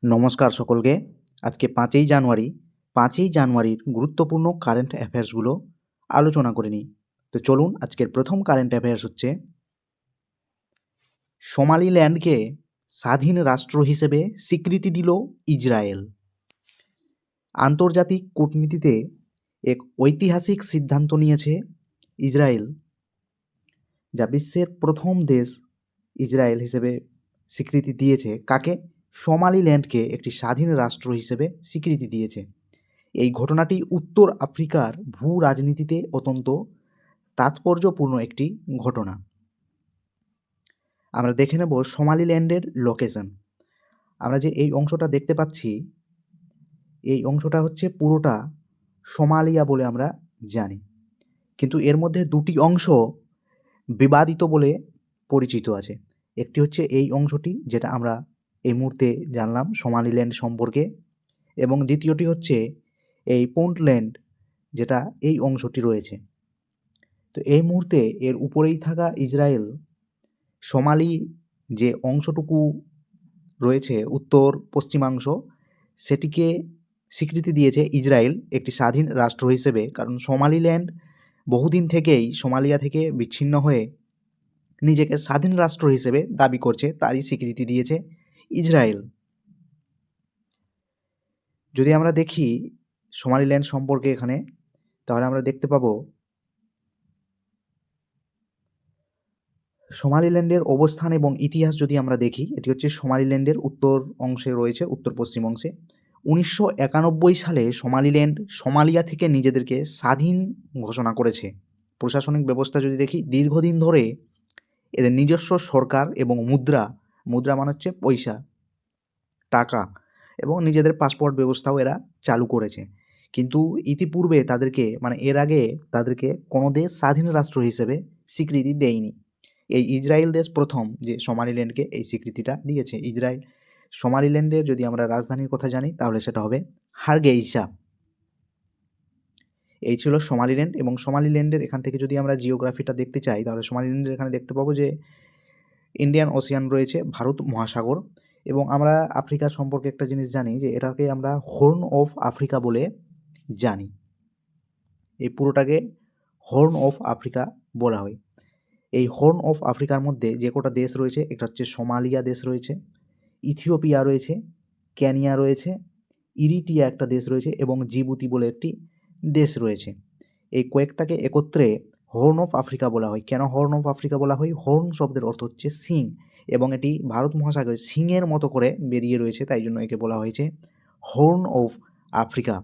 নমস্কার সকলকে। আজকে ৫ই জানুয়ারির গুরুত্বপূর্ণ কারেন্ট অ্যাফেয়ার্সগুলো আলোচনা করে নিই। তো চলুন, আজকের প্রথম কারেন্ট অ্যাফেয়ার্স হচ্ছে সোমালিল্যান্ডকে স্বাধীন রাষ্ট্র হিসেবে স্বীকৃতি দিল ইসরায়েল। আন্তর্জাতিক কূটনীতিতে এক ঐতিহাসিক সিদ্ধান্ত নিয়েছে ইসরায়েল, যা বিশ্বের প্রথম দেশ ইসরায়েল হিসেবে স্বীকৃতি দিয়েছে কাকে? সোমালিল্যান্ডকে একটি স্বাধীন রাষ্ট্র হিসেবে স্বীকৃতি দিয়েছে। এই ঘটনাটি উত্তর আফ্রিকার ভূ রাজনীতিতে অত্যন্ত তাৎপর্যপূর্ণ একটি ঘটনা। আমরা দেখে নেব সোমালিল্যান্ডের লোকেশন। আমরা যে এই অংশটা দেখতে পাচ্ছি, এই অংশটা হচ্ছে পুরোটা সোমালিয়া বলে আমরা জানি, কিন্তু এর মধ্যে দুটি অংশ বিবাদিত বলে পরিচিত আছে। একটি হচ্ছে এই অংশটি, যেটা আমরা এই মুহূর্তে জানলাম সোমালিল্যান্ড সম্পর্কে, এবং দ্বিতীয়টি হচ্ছে এই পুন্টল্যান্ড, যেটা এই অংশটি রয়েছে। তো এই মুহূর্তে এর উপরেই থাকা ইসরায়েল সোমালি যে অংশটুকু রয়েছে উত্তর পশ্চিমাংশ, সেটিকে স্বীকৃতি দিয়েছে ইসরায়েল একটি স্বাধীন রাষ্ট্র হিসেবে। কারণ সোমালিল্যান্ড বহুদিন থেকেই সোমালিয়া থেকে বিচ্ছিন্ন হয়ে নিজেকে স্বাধীন রাষ্ট্র হিসেবে দাবি করছে, তারই স্বীকৃতি দিয়েছে ইসরায়েল। যদি আমরা দেখি সোমালিল্যান্ড সম্পর্কে এখানে, তাহলে আমরা দেখতে পাবো সোমালিল্যান্ডের অবস্থান এবং ইতিহাস যদি আমরা দেখি, এটি হচ্ছে সোমালিল্যান্ডের উত্তর অংশে রয়েছে, উত্তর পশ্চিম অংশে। 1991 সালে সোমালিল্যান্ড সোমালিয়া থেকে নিজেদেরকে স্বাধীন ঘোষণা করেছে। প্রশাসনিক ব্যবস্থা যদি দেখি, দীর্ঘদিন ধরে এদের নিজস্ব সরকার এবং মুদ্রা মানে হচ্ছে পয়সা, টাকা, এবং নিজেদের পাসপোর্ট ব্যবস্থাও এরা চালু করেছে। কিন্তু ইতিপূর্বে তাদেরকে, মানে এর আগে তাদেরকে কোনো দেশ স্বাধীন রাষ্ট্র হিসেবে স্বীকৃতি দেয়নি। এই ইসরায়েল দেশ প্রথম যে সোমালিল্যান্ডকে এই স্বীকৃতিটা দিয়েছে। সোমালিল্যান্ডের যদি আমরা রাজধানীর কথা জানি, তাহলে সেটা হবে হারগেইসা। এই ছিল সোমালিল্যান্ড। এবং সোমালিল্যান্ডের এখান থেকে যদি আমরা জিওগ্রাফিটা দেখতে চাই, তাহলে সোমালিল্যান্ডের এখানে দেখতে পাবো যে ইন্ডিয়ান ওশিয়ান রয়েছে, ভারত মহাসাগর। এবং আমরা আফ্রিকা সম্পর্কে একটা জিনিস জানি, যে এটাকে আমরা হর্ন অফ আফ্রিকা বলে জানি। এই পুরোটাকে হর্ন অফ আফ্রিকা বলা হয়। এই হর্ন অফ আফ্রিকার মধ্যে যে কটা দেশ রয়েছে, এটা হচ্ছে সোমালিয়া দেশ রয়েছে, ইথিওপিয়া রয়েছে, কেনিয়া রয়েছে, ইরিট্রিয়া একটা দেশ রয়েছে, এবং জিবুতি বলে একটি দেশ রয়েছে। এই কয়েকটাকে একত্রে হর্ন অফ আফ্রিকা বলা হয়। কেন হর্ন অফ আফ্রিকা বলা হয়? হর্ন শব্দের অর্থ হচ্ছে সিং, এবং এটি ভারত মহাসাগরের সিংয়ের মতো করে বেরিয়ে রয়েছে, তাই জন্য একে বলা হয়েছে হর্ন অফ আফ্রিকা।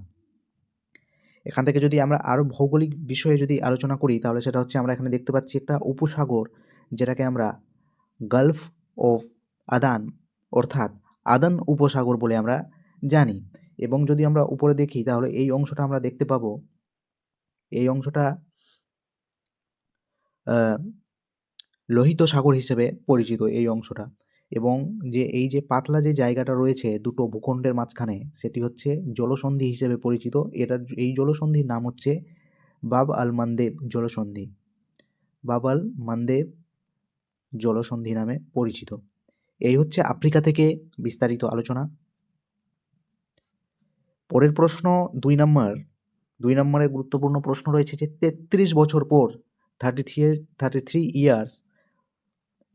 এখান থেকে যদি আমরা আরও ভৌগোলিক বিষয়ে যদি আলোচনা করি, তাহলে সেটা হচ্ছে আমরা এখানে দেখতে পাচ্ছি একটা উপসাগর, যেটাকে আমরা গালফ অফ আদান, অর্থাৎ আদান উপসাগর বলে আমরা জানি। এবং যদি আমরা উপরে দেখি, তাহলে এই অংশটা আমরা দেখতে পাবো, এই অংশটা লোহিত সাগর হিসেবে পরিচিত এই অংশটা। এবং এই যে পাতলা যে জায়গাটা রয়েছে দুটো ভূখণ্ডের মাঝখানে, সেটি হচ্ছে জলসন্ধি হিসেবে পরিচিত। এই জলসন্ধির নাম হচ্ছে বাব আল মান্দেব জলসন্ধি। বাব আল মান্দেব জলসন্ধি নামে পরিচিত। এই হচ্ছে আফ্রিকা থেকে বিস্তারিত আলোচনা। পরের প্রশ্ন 2 নম্বরে গুরুত্বপূর্ণ প্রশ্ন রয়েছে যে 33 বছর পর 33 ইয়ার্স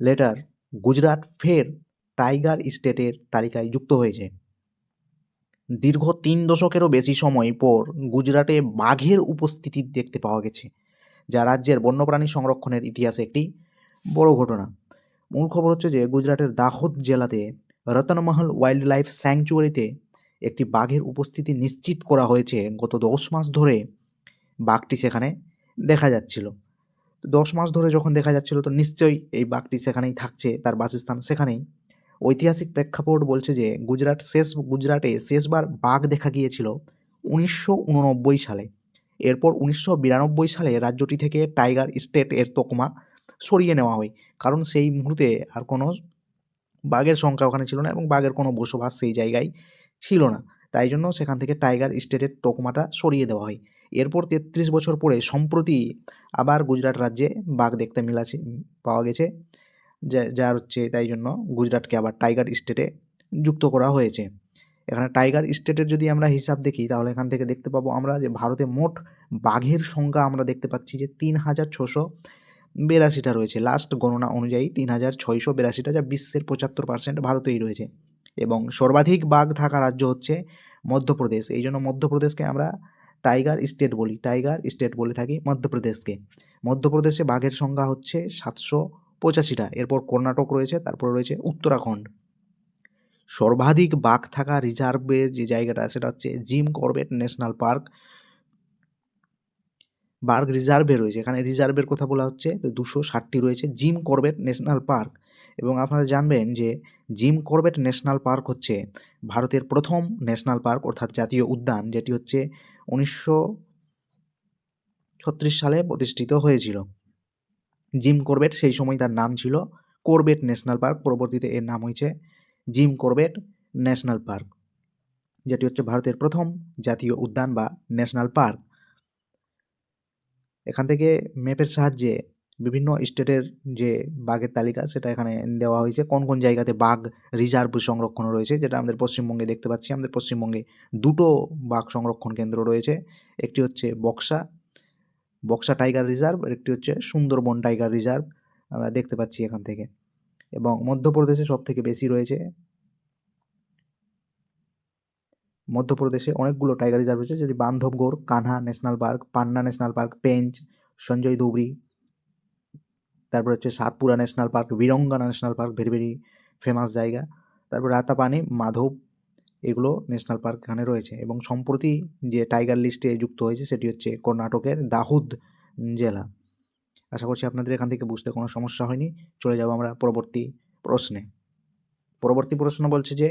লেটার গুজরাট ফের টাইগার স্টেটের তালিকায় যুক্ত হয়েছে। দীর্ঘ 3 দশকেরও বেশি সময় পর গুজরাটে বাঘের উপস্থিতি দেখতে পাওয়া গেছে, যা রাজ্যের বন্যপ্রাণী সংরক্ষণের ইতিহাসে একটি বড় ঘটনা। মূল খবর হচ্ছে যে গুজরাটের দাহোদ জেলাতে রতনমহল ওয়াইল্ড লাইফ স্যাংচুয়ারিতে একটি বাঘের উপস্থিতি নিশ্চিত করা হয়েছে। গত 10 মাস ধরে বাঘটি সেখানে দেখা যাচ্ছিল। 10 মাস ধরে যখন দেখা যাচ্ছিল, তো নিশ্চয়ই এই বাঘটি সেখানেই থাকছে, তার বাসস্থান সেখানেই। ঐতিহাসিক প্রেক্ষাপট বলছে যে গুজরাটে শেষবার বাঘ দেখা গিয়েছিল 1989 সালে। এরপর 1992 সালে রাজ্যটি থেকে টাইগার স্টেট এর তকমা সরিয়ে নেওয়া হয়, কারণ সেই মুহূর্তে আর কোনো বাঘের সংখ্যা ওখানে ছিল না, এবং বাঘের কোনো বসবাস সেই জায়গায় ছিল না। তাই জন্য সেখান থেকে টাইগার স্টেটের তকমাটা সরিয়ে দেওয়া হয়। এরপর 33 বছর পরে সম্প্রতি আবার গুজরাট রাজ্যে বাঘ দেখতে পাওয়া গেছে, যার হচ্ছে, তাই জন্য গুজরাটকে আবার টাইগার স্টেটে যুক্ত করা হয়েছে। এখানে টাইগার স্টেটের যদি আমরা হিসাব দেখি তাহলে এখান থেকে দেখতে পাবো আমরা যে ভারতে মোট বাঘের সংখ্যা আমরা দেখতে পাচ্ছি যে 3,682টা রয়েছে। লাস্ট গণনা অনুযায়ী 3,682টা, যা বিশ্বের 75% ভারতেই রয়েছে। এবং সর্বাধিক বাঘ থাকা রাজ্য হচ্ছে মধ্যপ্রদেশ। এই জন্য মধ্যপ্রদেশকে আমরা টাইগার স্টেট বলে থাকি মধ্যপ্রদেশকে। মধ্যপ্রদেশে বাঘের সংখ্যা হচ্ছে 785টা। এরপর কর্ণাটক রয়েছে, তারপর রয়েছে উত্তরাখণ্ড। সর্বাধিক বাঘ থাকা রিজার্ভের যে জায়গাটা সেটা হচ্ছে জিম করবেট ন্যাশনাল পার্ক। বাঘ রিজার্ভে রয়েছে, এখানে রিজার্ভের কথা বলা হচ্ছে, তো 260টি রয়েছে জিম করবেট ন্যাশনাল পার্ক। এবং আপনারা জানবেন যে জিম করবেট ন্যাশনাল পার্ক হচ্ছে ভারতের প্রথম ন্যাশনাল পার্ক অর্থাৎ জাতীয় উদ্যান, যেটি হচ্ছে 1936 সালে প্রতিষ্ঠিত হয়েছিল। জিম করবেট সেই সময় তার নাম ছিল করবেট ন্যাশনাল পার্ক, পরবর্তীতে এর নাম হয়েছে জিম করবেট ন্যাশনাল পার্ক, যেটি হচ্ছে ভারতের প্রথম জাতীয় উদ্যান বা ন্যাশনাল পার্ক। এখান থেকে ম্যাপের সাহায্যে বিভিন্ন স্টেটের যে বাঘের তালিকা সেটা এখানে দেওয়া হয়েছে, কোন কোন জায়গাতে বাঘ রিজার্ভ সংরক্ষণ রয়েছে, যেটা আমাদের পশ্চিমবঙ্গে দেখতে পাচ্ছি। আমাদের পশ্চিমবঙ্গে দুটো বাঘ সংরক্ষণ কেন্দ্র রয়েছে, একটি হচ্ছে বক্সা টাইগার রিজার্ভ, আর একটি হচ্ছে সুন্দরবন টাইগার রিজার্ভ আমরা দেখতে পাচ্ছি এখান থেকে। এবং মধ্যপ্রদেশে সব থেকে বেশি রয়েছে, মধ্যপ্রদেশে অনেকগুলো টাইগার রিজার্ভ রয়েছে, যেটি বান্ধবগড়, কানহা ন্যাশনাল পার্ক, পান্না ন্যাশনাল পার্ক, পেঞ্চ, সঞ্জয় ধুবড়ি, তারপর হচ্ছে Satpura national park, Birangana national park, very very famous জায়গা, তারপর রাতাপানি, মাধব, এগুলো ন্যাশনাল পার্ক এখানে রয়েছে। এবং সম্প্রতি যে টাইগার লিস্টে যুক্ত হয়েছে সেটি হচ্ছে কর্ণাটকের দাহুদ জেলা। আশা করছি আপনাদের এখান থেকে বুঝতে কোনো সমস্যা হয়নি। চলে যাব আমরা পরবর্তী প্রশ্নে। পরবর্তী প্রশ্ন বলছে যে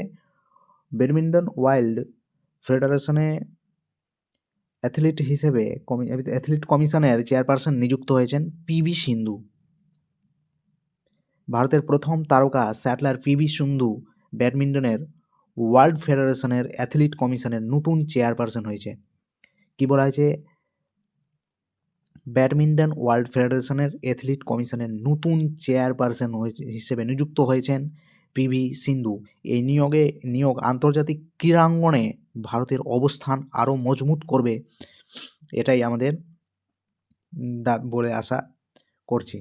ব্যাডমিন্টন ওয়ার্ল্ড ফেডারেশনে অ্যাথলিট কমিশনের চেয়ারপারসন নিযুক্ত হয়েছেন পিভি সিন্ধু। ভারতের প্রথম তারকা স্যাটলার পিভি সিন্ধু ব্যাডমিন্টনের ওয়ার্ল্ড ফেডারেশনের অ্যাথলিট কমিশনের নতুন চেয়ারপারসন হয়েছে। কি বলা হয়েছে? ব্যাডমিন্টন ওয়ার্ল্ড ফেডারেশনের অ্যাথলিট কমিশনের নতুন চেয়ারপারসন হিসেবে নিযুক্ত হয়েছেন পিভি সিন্ধু। এই নিয়োগ আন্তর্জাতিক ক্রীড়াঙ্গনে ভারতের অবস্থান আরও মজবুত করবে, এটাই আমাদের বলে আশা করছি।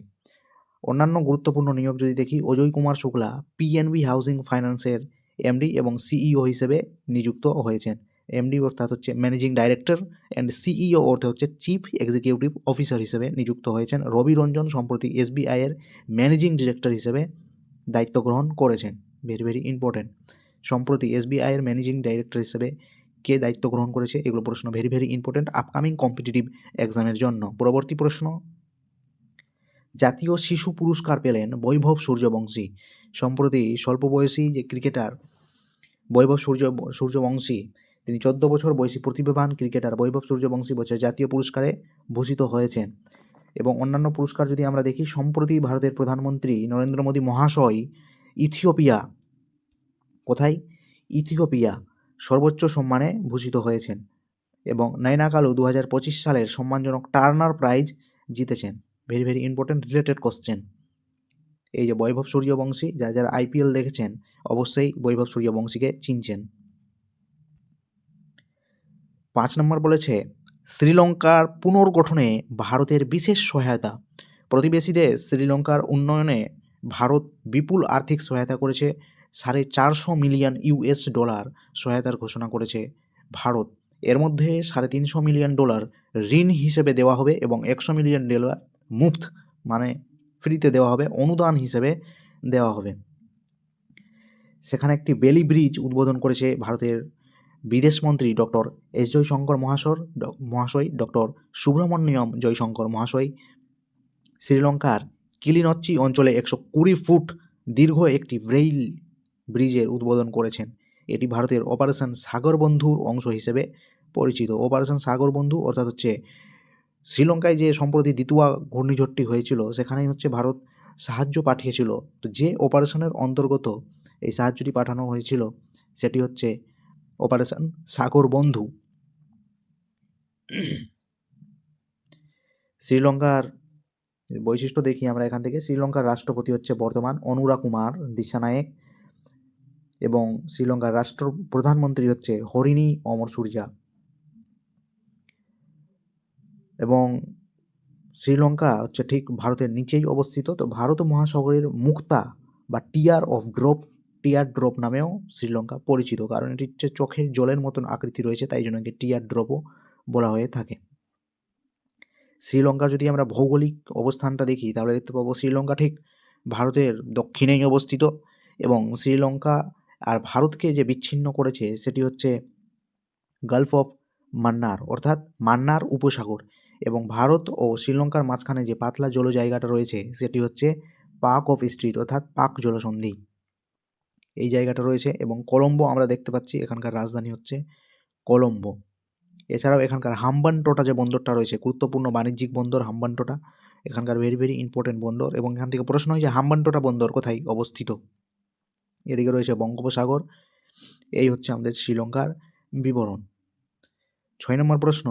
অন্যান্য গুরুত্বপূর্ণ নিয়োগ যদি দেখি, অজয় কুমার শুক্লা পিএনবি হাউজিং ফাইন্যান্সের এমডি এবং সিইও হিসেবে নিযুক্ত হয়েছেন। এমডি অর্থাৎ হচ্ছে ম্যানেজিং ডাইরেক্টর, অ্যান্ড সিইও অর্থে হচ্ছে চিফ এক্সিকিউটিভ অফিসার হিসেবে নিযুক্ত হয়েছেন। রবি রঞ্জন সম্প্রতি এসবিআইয়ের ম্যানেজিং ডিরেক্টর হিসেবে দায়িত্ব গ্রহণ করেছেন। Very very important. সম্প্রতি এসবিআইয়ের ম্যানেজিং ডাইরেক্টর হিসেবে কে দায়িত্ব গ্রহণ করেছে, এগুলো প্রশ্ন very very important upcoming competitive এক্সামের জন্য। পরবর্তী প্রশ্ন, জাতীয় শিশু পুরস্কার পেলেন বৈভব সূর্যবংশী। সম্প্রতি স্বল্প বয়সী যে ক্রিকেটার বৈভব সূর্যবংশী, তিনি 14 বছর বয়সী প্রতিভাবান ক্রিকেটার বৈভব সূর্যবংশী বছর জাতীয় পুরস্কারে ভূষিত হয়েছেন। এবং অন্যান্য পুরস্কার যদি আমরা দেখি, সম্প্রতি ভারতের প্রধানমন্ত্রী নরেন্দ্র মোদী মহাশয় ইথিওপিয়া সর্বোচ্চ সম্মানে ভূষিত হয়েছেন। এবং নয়না কালু 2025 সালের সম্মানজনক টার্নার প্রাইজ জিতেছেন। Very very important related question. এই যে বৈভব সূর্যবংশী, যারা আইপিএল দেখেছেন অবশ্যই বৈভব সূর্যবংশীকে চিনছেন। 5 নম্বর বলেছে শ্রীলঙ্কার পুনর্গঠনে ভারতের বিশেষ সহায়তা। প্রতিবেশী দেশ শ্রীলঙ্কার উন্নয়নে ভারত বিপুল আর্থিক সহায়তা করেছে। $450 মিলিয়ন সহায়তার ঘোষণা করেছে ভারত। এর মধ্যে $350 মিলিয়ন ঋণ হিসেবে দেওয়া হবে এবং $100 মিলিয়ন মুফত মানে ফ্রিতে দেওয়া হবে, অনুদান হিসেবে দেওয়া হবে। সেখানে একটি বেলি ব্রিজ উদ্বোধন করেছে ভারতের বিদেশমন্ত্রী ডক্টর এস জয়শঙ্কর মহাশয়, ডক্টর সুব্রমণ্যম জয়শঙ্কর মহাশয় শ্রীলঙ্কার কিলিনচ্চি অঞ্চলে 120 ফুট দীর্ঘ একটি ব্রেইল ব্রিজের উদ্বোধন করেছেন। এটি ভারতের অপারেশন সাগর বন্ধুর অংশ হিসেবে পরিচিত। অপারেশন সাগর বন্ধু অর্থাৎ হচ্ছে শ্রীলঙ্কায় যে সম্প্রতি দিতুয়া ঘূর্ণিঝড়টি হয়েছিল, সেখানেই হচ্ছে ভারত সাহায্য পাঠিয়েছিল। তো যে অপারেশনের অন্তর্গত এই সাহায্যটি পাঠানো হয়েছিল সেটি হচ্ছে অপারেশন সাগর বন্ধু। শ্রীলঙ্কার বৈশিষ্ট্য দেখি আমরা এখান থেকে। শ্রীলঙ্কার রাষ্ট্রপতি হচ্ছে বর্তমান অনুরা কুমার দিসানায়েক। এবং শ্রীলঙ্কার রাষ্ট্র প্রধানমন্ত্রী হচ্ছে হরিণী অমরসূর্যা। এবং শ্রীলঙ্কা হচ্ছে ঠিক ভারতের নিচেই অবস্থিত। তো ভারত মহাসাগরের মুক্তা বা টিয়ার ড্রপ নামেও শ্রীলঙ্কা পরিচিত, কারণ এটি হচ্ছে চোখের জলের মতন আকৃতি রয়েছে, তাই জন্য একে টিয়ার ড্রপও বলা হয়ে থাকে। শ্রীলঙ্কার যদি আমরা ভৌগোলিক অবস্থানটা দেখি তাহলে দেখতে পাবো শ্রীলঙ্কা ঠিক ভারতের দক্ষিণেই অবস্থিত, এবং শ্রীলঙ্কা আর ভারতকে যে বিচ্ছিন্ন করেছে সেটি হচ্ছে গালফ অফ মান্নার, অর্থাৎ মান্নার উপসাগর। এবং ভারত ও শ্রীলঙ্কার মাঝখানে যে পাতলা জল জায়গাটা রয়েছে সেটি হচ্ছে পাক অফ স্ট্রিট, অর্থাৎ পাক জলসন্ধি, এই জায়গাটা রয়েছে। এবং কলম্বো আমরা দেখতে পাচ্ছি, এখানকার রাজধানী হচ্ছে কলম্বো। এছাড়াও এখানকার হাম্বানটোটা যে বন্দরটা রয়েছে, গুরুত্বপূর্ণ বাণিজ্যিক বন্দর হাম্বানটোটা, এখানকার ভেরি ইম্পর্টেন্ট বন্দর। এবং এখান থেকে প্রশ্ন হয় যে হাম্বানটোটা বন্দর কোথায় অবস্থিত। এদিকে রয়েছে বঙ্গোপসাগর। এই হচ্ছে আমাদের শ্রীলঙ্কার বিবরণ। 6 নম্বর প্রশ্ন,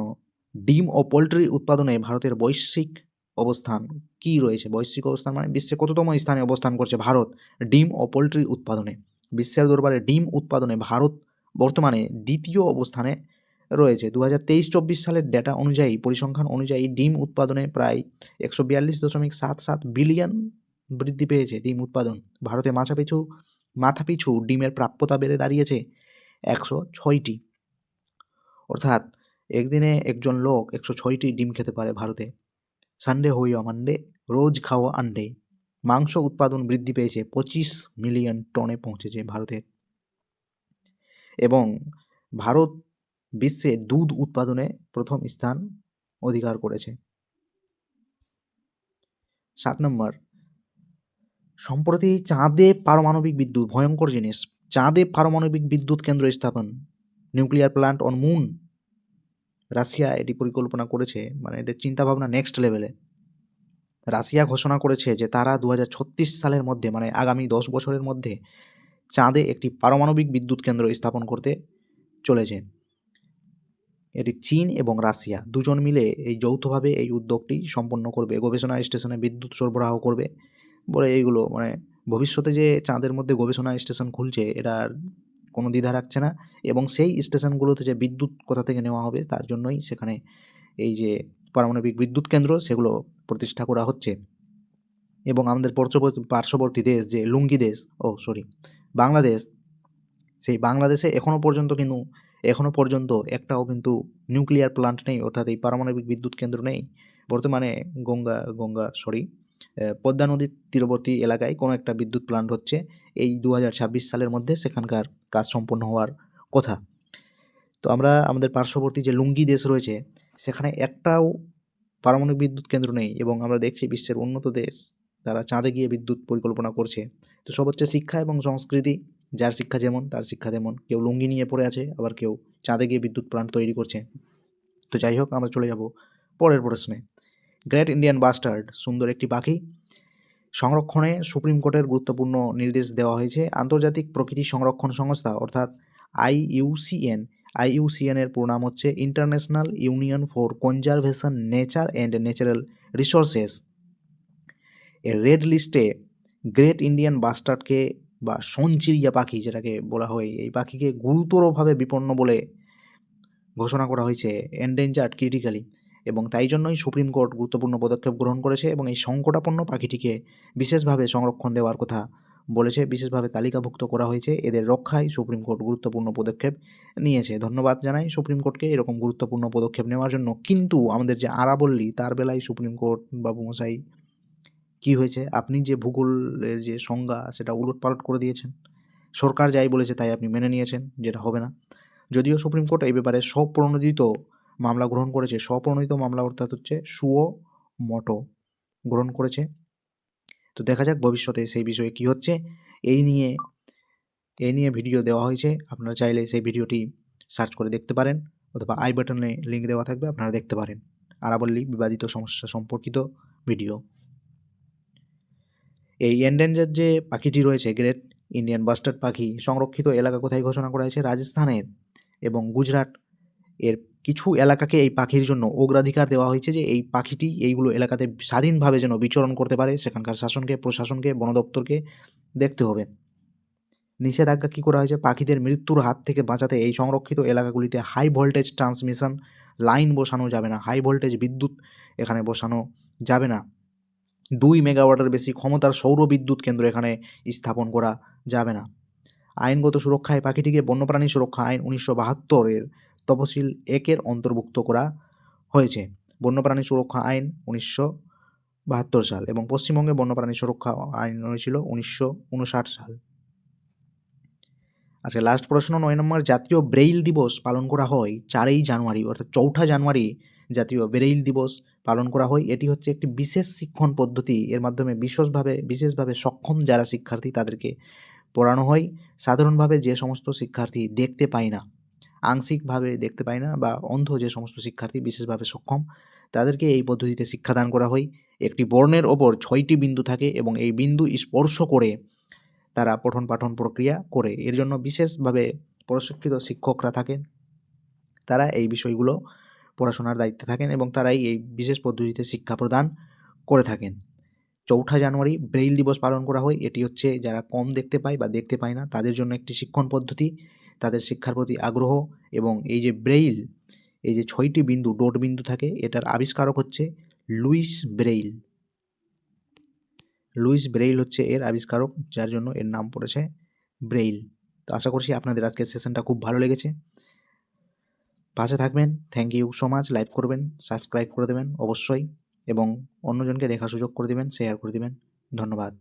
ডিম ও পোলট্রি উৎপাদনে ভারতের বৈশ্বিক অবস্থান কি রয়েছে? বৈশ্বিক অবস্থান মানে বিশ্বে কততম স্থানে অবস্থান করছে ভারত ডিম ও পোলট্রি উৎপাদনে? বিশ্বের দরবারে ডিম উৎপাদনে ভারত বর্তমানে দ্বিতীয় অবস্থানে রয়েছে। 2023-24 সালের ডেটা অনুযায়ী, পরিসংখ্যান অনুযায়ী ডিম উৎপাদনে প্রায় 142.77 বিলিয়ন বৃদ্ধি পেয়েছে ডিম উৎপাদন। ভারতে মাথাপিছু ডিমের প্রাপ্যতা বেড়ে দাঁড়িয়েছে 106টি, অর্থাৎ একদিনে একজন লোক 106টি ডিম খেতে পারে ভারতে। সানডে হইয়া মানডে, রোজ খাওয়া আন্ডে। মাংস উৎপাদন বৃদ্ধি পেয়েছে 25 মিলিয়ন টনে পৌঁছেছে ভারতে। এবং ভারত বিশ্বে দুধ উৎপাদনে প্রথম স্থান অধিকার করেছে। 7 নম্বর, সম্প্রতি চাঁদে পারমাণবিক বিদ্যুৎ, ভয়ঙ্কর জিনিস, চাঁদে পারমাণবিক বিদ্যুৎ কেন্দ্র স্থাপন, nuclear plant on moon, Russia এটি পরিকল্পনা করেছে। মানে এদের চিন্তাভাবনা নেক্সট লেভেলে। রাশিয়া ঘোষণা করেছে যে তারা 2036 সালের মধ্যে, মানে আগামী 10 বছরের মধ্যে চাঁদে একটি পারমাণবিক বিদ্যুৎ কেন্দ্র স্থাপন করতে চলেছে। এটি চীন এবং রাশিয়া দুজন মিলে এই যৌথভাবে এই উদ্যোগটি সম্পন্ন করবে, গবেষণা স্টেশনে বিদ্যুৎ সরবরাহ করবে বলে এইগুলো, মানে ভবিষ্যতে যে চাঁদের মধ্যে গবেষণা স্টেশন খুলছে এটার কোনো দ্বিধা রাখছে না। এবং সেই স্টেশনগুলোতে যে বিদ্যুৎ কোথা থেকে নেওয়া হবে তার জন্যই সেখানে এই যে পারমাণবিক বিদ্যুৎ কেন্দ্র সেগুলো প্রতিষ্ঠা করা হচ্ছে। এবং আমাদের পার্শ্ববর্তী দেশ যে বাংলাদেশ, সেই বাংলাদেশে এখনও পর্যন্ত একটাও কিন্তু নিউক্লিয়ার প্ল্যান্ট নেই, অর্থাৎ এই পারমাণবিক বিদ্যুৎ কেন্দ্র নেই। বর্তমানে পদ্মা নদীর তীরবর্তী এলাকায় কোনো একটা বিদ্যুৎ প্ল্যান্ট হচ্ছে। এই 2026 সালের মধ্যে সেখানকার কাজ সম্পন্ন হওয়ার কথা। তো আমরা আমাদের পার্শ্ববর্তী যে লুঙ্গি দেশ রয়েছে সেখানে একটাও পারমাণবিক বিদ্যুৎ কেন্দ্র নেই, এবং আমরা দেখছি বিশ্বের উন্নত দেশ তারা চাঁদে গিয়ে বিদ্যুৎ পরিকল্পনা করছে। তো সব হচ্ছে শিক্ষা এবং সংস্কৃতি, যার শিক্ষা যেমন তার শিক্ষা তেমন। কেউ লুঙ্গি নিয়ে পড়ে আছে, আবার কেউ চাঁদে গিয়ে বিদ্যুৎ প্ল্যান্ট তৈরি করছে। তো যাই হোক, আমরা চলে যাব পরের প্রশ্নে। গ্রেট ইন্ডিয়ান বাস্টার্ড, সুন্দর একটি পাখি, সংরক্ষণে সুপ্রিম কোর্টের গুরুত্বপূর্ণ নির্দেশ দেওয়া হয়েছে। আন্তর্জাতিক প্রকৃতি সংরক্ষণ সংস্থা অর্থাৎ আইইউসিএন এর পুরো নাম হচ্ছে international union for conservation nature and natural resources এর রেড লিস্টে গ্রেট ইন্ডিয়ান বাস্টার্ডকে বা সনচিরিয়া পাখি যেটাকে বলা হয়, এই পাখিকে গুরুতরভাবে বিপন্ন বলে ঘোষণা করা হয়েছে, এন্ডেঞ্জার্ড ক্রিটিক্যালি। এবং তাই জন্যই সুপ্রিম কোর্ট গুরুত্বপূর্ণ পদক্ষেপ গ্রহণ করেছে এবং এই সংকটাপন্ন পাখিটিকে বিশেষভাবে সংরক্ষণ দেওয়ার কথা বলেছে, বিশেষভাবে তালিকাভুক্ত করা হয়েছে। এদের রক্ষায় সুপ্রিম কোর্ট গুরুত্বপূর্ণ পদক্ষেপ নিয়েছে। ধন্যবাদ জানাই সুপ্রিম কোর্টকে এরকম গুরুত্বপূর্ণ পদক্ষেপ নেওয়ার জন্য। কিন্তু আমাদের যে আরাবল্লী তার বেলায় সুপ্রিম কোর্ট বাবুমশাই কী হয়েছে? আপনি যে ভূগোলের যে সংজ্ঞা সেটা উলটপালট করে দিয়েছেন। সরকার যাই বলেছে তাই আপনি মেনে নিয়েছেন, যেটা হবে না। যদিও সুপ্রিম কোর্ট এই ব্যাপারে স্বপ্রণোদিত মামলা গ্রহণ করেছে, স্বপ্রণোদিত মামলা অর্থাৎ হচ্ছে সুও মটো গ্রহণ করেছে। তো দেখা যাক ভবিষ্যতে সেই বিষয়ে কী হচ্ছে। এই নিয়ে ভিডিও দেওয়া হয়েছে, আপনারা চাইলে সেই ভিডিওটি সার্চ করে দেখতে পারেন, অথবা আই বাটনে লিঙ্ক দেওয়া থাকবে, আপনারা দেখতে পারেন। আরাবল্লী বিবাদিত সমস্যা সম্পর্কিত ভিডিও। এই এন্ডেঞ্জার যে পাখিটি রয়েছে গ্রেট ইন্ডিয়ান বাস্টার্ড পাখি, সংরক্ষিত এলাকা কোথায় ঘোষণা করা হয়েছে? রাজস্থানের এবং গুজরাট এর কিছু এলাকাকে এই পাখির জন্য অগ্রাধিকার দেওয়া হয়েছে, যে এই পাখিটি এইগুলো এলাকাতে স্বাধীনভাবে যেন বিচরণ করতে পারে। সেখানকার প্রশাসনকে বন দপ্তরকে দেখতে হবে। নিষেধাজ্ঞা কী করা হয়েছে? পাখিদের মৃত্যুর হাত থেকে বাঁচাতে এই সংরক্ষিত এলাকাগুলিতে হাই ভোল্টেজ ট্রান্সমিশন লাইন বসানো যাবে না, হাই ভোল্টেজ বিদ্যুৎ এখানে বসানো যাবে না। 2 মেগাওয়াটের বেশি ক্ষমতার সৌর বিদ্যুৎ কেন্দ্র এখানে স্থাপন করা যাবে না। আইনগত সুরক্ষায় পাখিটিকে বন্যপ্রাণী সুরক্ষা আইন 1972 তফসিল 1 অন্তর্ভুক্ত করা হয়েছে। বন্যপ্রাণী সুরক্ষা আইন 1972 সাল এবং পশ্চিমবঙ্গে বন্যপ্রাণী সুরক্ষা আইন হয়েছিল 1959 সাল। আচ্ছা, লাস্ট প্রশ্ন 9 নম্বর। জাতীয় ব্রেইল দিবস পালন করা হয় 4 জানুয়ারি, অর্থাৎ 4 জানুয়ারি জাতীয় ব্রেইল দিবস পালন করা হয়। এটি হচ্ছে একটি বিশেষ শিক্ষণ পদ্ধতি। এর মাধ্যমে বিশেষভাবে সক্ষম যারা শিক্ষার্থী তাদেরকে পড়ানো হয়। সাধারণভাবে যে সমস্ত শিক্ষার্থী দেখতে পায় না, আংশিকভাবে দেখতে পায় না বা অন্ধ যে সমস্ত শিক্ষার্থী বিশেষভাবে সক্ষম, তাদেরকে এই পদ্ধতিতে শিক্ষাদান করা হয়। একটি বর্ণের ওপর 6টি বিন্দু থাকে এবং এই বিন্দু স্পর্শ করে তারা পঠন পাঠন প্রক্রিয়া করে। এর জন্য বিশেষভাবে প্রশিক্ষিত শিক্ষকরা থাকেন, তারা এই বিষয়গুলো পড়াশোনার দায়িত্বে থাকেন এবং তারাই এই বিশেষ পদ্ধতিতে শিক্ষা প্রদান করে থাকেন। 4 জানুয়ারি ব্রেইল দিবস পালন করা হয়। এটি হচ্ছে যারা কম দেখতে পায় বা দেখতে পায় না তাদের জন্য একটি শিক্ষণ পদ্ধতি, তাদের শিক্ষার প্রতি আগ্রহ। এবং এই যে ব্রেইল, এই যে 6টি বিন্দু ডট বিন্দু থাকে, এটার আবিষ্কারক হচ্ছে লুইস ব্রেইল। লুইস ব্রেইল হচ্ছে এর আবিষ্কারক, যার জন্য এর নাম পড়েছে ব্রেইল। তো আশা করছি আপনাদের আজকের সেশনটা খুব ভালো লেগেছে। পাশে থাকবেন। Thank you so much. Like করবেন, সাবস্ক্রাইব করে দেবেন অবশ্যই এবং অন্যজনকে দেখার সুযোগ করে দেবেন, শেয়ার করে দেবেন। ধন্যবাদ।